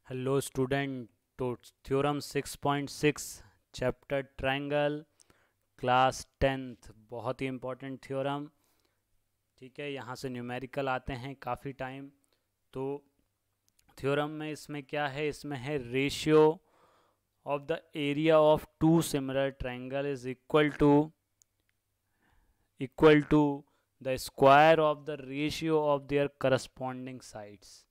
Hello student. तो theorem 6.6 chapter triangle class 10th बहुत ही important theorem. ठीक है, यहाँ से न्यूमेरिकल आते हैं काफ़ी टाइम। तो थ्योरम में इसमें क्या है, इसमें है ratio of the area of two similar triangle is equal to the square of the ratio of their corresponding sides.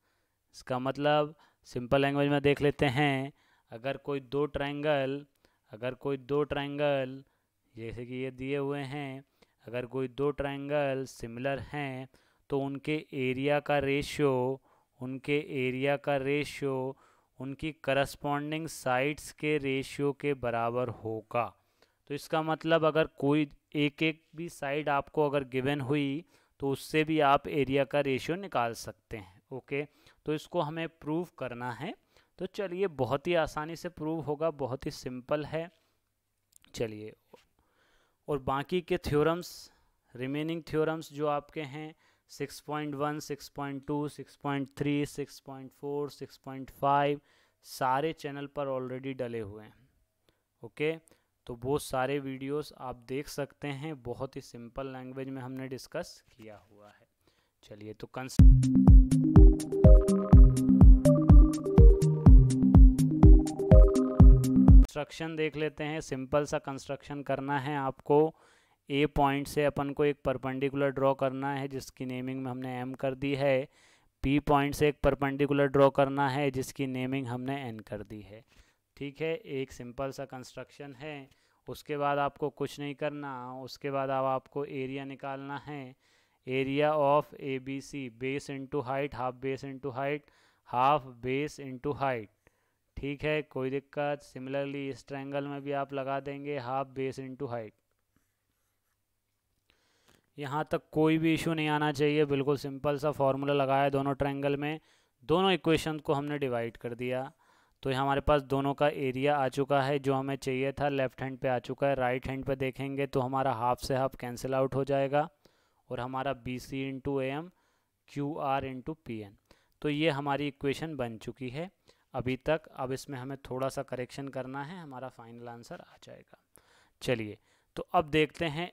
इसका मतलब सिंपल लैंग्वेज में देख लेते हैं। अगर कोई दो ट्रायंगल अगर कोई दो ट्रायंगल जैसे कि ये दिए हुए हैं, अगर कोई दो ट्रायंगल सिमिलर हैं तो उनके एरिया का रेशियो उनकी करस्पॉन्डिंग साइड्स के रेशियो के बराबर होगा। तो इसका मतलब अगर कोई एक एक भी साइड आपको अगर गिवन हुई तो उससे भी आप एरिया का रेशियो निकाल सकते हैं। ओके, तो इसको हमें प्रूव करना है। तो चलिए, बहुत ही आसानी से प्रूव होगा, बहुत ही सिंपल है। चलिए, और बाकी के थ्योरम्स, रिमेनिंग थ्योरम्स जो आपके हैं 6.1, 6.2, 6.3, 6.4, 6.5 सारे चैनल पर ऑलरेडी डले हुए हैं। ओके, तो वो सारे वीडियोस आप देख सकते हैं, बहुत ही सिंपल लैंग्वेज में हमने डिस्कस किया हुआ है। चलिए, तो कंस्ट्रक्शन देख लेते हैं। सिंपल सा कंस्ट्रक्शन करना है आपको। ए पॉइंट से अपन को एक परपेंडिकुलर ड्रॉ करना है जिसकी नेमिंग में हमने एम कर दी है। पी पॉइंट से एक परपेंडिकुलर ड्रॉ करना है जिसकी नेमिंग हमने एन कर दी है। ठीक है, एक सिंपल सा कंस्ट्रक्शन है। उसके बाद आपको कुछ नहीं करना, उसके बाद अब आपको एरिया निकालना है। Area of A B C, base into height, half base into height, half base into height. ठीक है, कोई दिक्कत। सिमिलरली इस ट्रायंगल में भी आप लगा देंगे हाफ बेस इंटू हाइट। यहाँ तक कोई भी इशू नहीं आना चाहिए, बिल्कुल सिंपल सा फॉर्मूला लगाया दोनों ट्रायंगल में, दोनों इक्वेशन को हमने डिवाइड कर दिया। तो यहाँ हमारे पास दोनों का एरिया आ चुका है, जो हमें चाहिए था लेफ्ट हैंड पे आ चुका है। राइट हैंड पे देखेंगे तो हमारा हाफ से हाफ कैंसिल आउट हो जाएगा और हमारा B C into A M, Q R into P N. तो ये हमारी इक्वेशन बन चुकी है अभी तक। अब इसमें हमें थोड़ा सा करेक्शन करना है, हमारा फाइनल आंसर आ जाएगा। चलिए, तो अब देखते हैं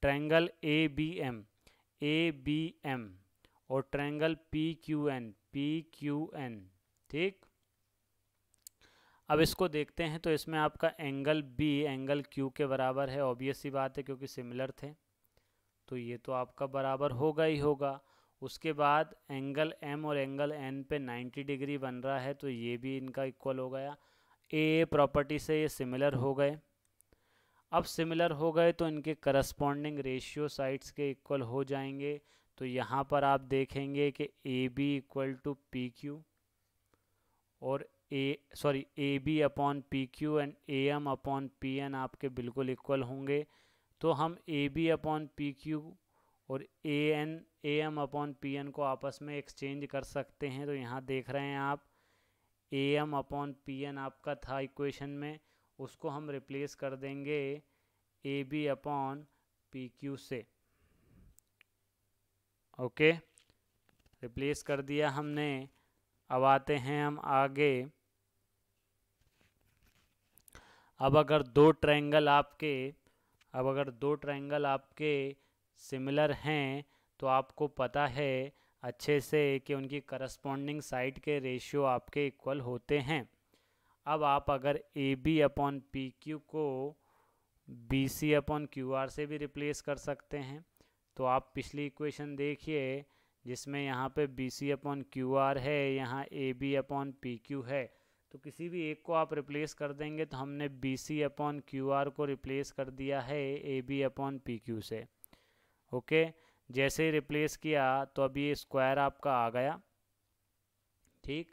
ट्रायंगल ए बी एम और ट्रायंगल पी क्यू एन। ठीक, अब इसको देखते हैं। तो इसमें आपका एंगल बी एंगल क्यू के बराबर है, ऑब्वियस सी बात है क्योंकि सिमिलर थे, तो ये तो आपका बराबर होगा ही होगा। उसके बाद एंगल एम और एंगल एन पे 90 डिग्री बन रहा है, तो ये भी इनका इक्वल हो गया। ए प्रॉपर्टी से ये सिमिलर हो गए। अब सिमिलर हो गए तो इनके करस्पॉन्डिंग रेशियो साइड्स के इक्वल हो जाएंगे। तो यहाँ पर आप देखेंगे कि A B equal to P Q और A B upon P Q and A M upon P N आपके बिल्कुल इक्वल होंगे। तो हम A B upon P Q और A M upon P N को आपस में एक्सचेंज कर सकते हैं। तो यहाँ देख रहे हैं आप, A M upon P N आपका था इक्वेशन में, उसको हम रिप्लेस कर देंगे A B upon P Q से। ओके, रिप्लेस कर दिया हमने। अब आते हैं हम आगे। अब अगर दो ट्रायंगल आपके सिमिलर हैं तो आपको पता है अच्छे से कि उनकी करस्पॉन्डिंग साइड के रेशियो आपके इक्वल होते हैं। अब आप अगर A B upon P Q को B C upon Q R से भी रिप्लेस कर सकते हैं। तो आप पिछली इक्वेशन देखिए जिसमें यहाँ पे B C upon Q R है, यहाँ A B upon P Q है। तो किसी भी एक को आप रिप्लेस कर देंगे। तो हमने B C upon Q R को रिप्लेस कर दिया है A B upon P Q से। ओके, जैसे ही रिप्लेस किया तो अभी ये स्क्वायर आपका आ गया। ठीक,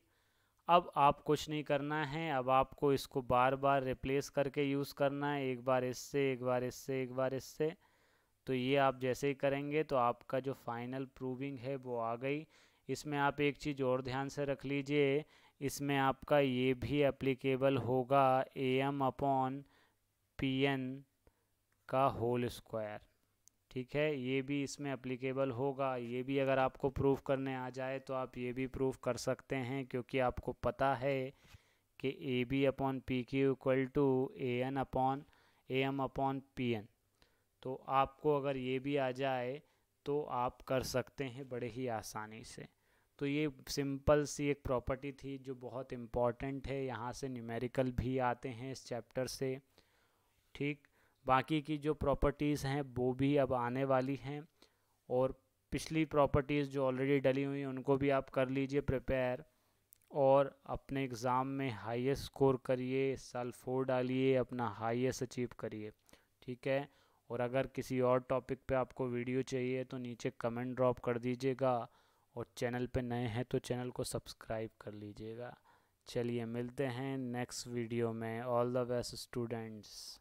अब आप कुछ नहीं करना है, अब आपको इसको बार बार रिप्लेस करके यूज़ करना है, एक बार इससे, एक बार इससे, एक बार इससे। तो ये आप जैसे ही करेंगे तो आपका जो फाइनल प्रूविंग है वो आ गई। इसमें आप एक चीज़ और ध्यान से रख लीजिए, इसमें आपका ये भी एप्लीकेबल होगा A M upon P N का होल स्क्वायर। ठीक है, ये भी इसमें एप्लीकेबल होगा। ये भी अगर आपको प्रूफ करने आ जाए तो आप ये भी प्रूफ कर सकते हैं, क्योंकि आपको पता है कि A B upon P Q equal to A N upon A M upon P N. तो आपको अगर ये भी आ जाए तो आप कर सकते हैं बड़े ही आसानी से। तो ये सिंपल सी एक प्रॉपर्टी थी जो बहुत इम्पॉर्टेंट है, यहाँ से न्यूमेरिकल भी आते हैं इस चैप्टर से। ठीक, बाकी की जो प्रॉपर्टीज़ हैं वो भी अब आने वाली हैं, और पिछली प्रॉपर्टीज़ जो ऑलरेडी डली हुई हैं उनको भी आप कर लीजिए प्रिपेयर, और अपने एग्ज़ाम में हाईएस्ट स्कोर करिए, साल 4 डालिए, अपना हाईएस्ट अचीव करिए। ठीक है, और अगर किसी और टॉपिक पे आपको वीडियो चाहिए तो नीचे कमेंट ड्रॉप कर दीजिएगा, और चैनल पे नए हैं तो चैनल को सब्सक्राइब कर लीजिएगा। चलिए मिलते हैं नेक्स्ट वीडियो में। All the best students.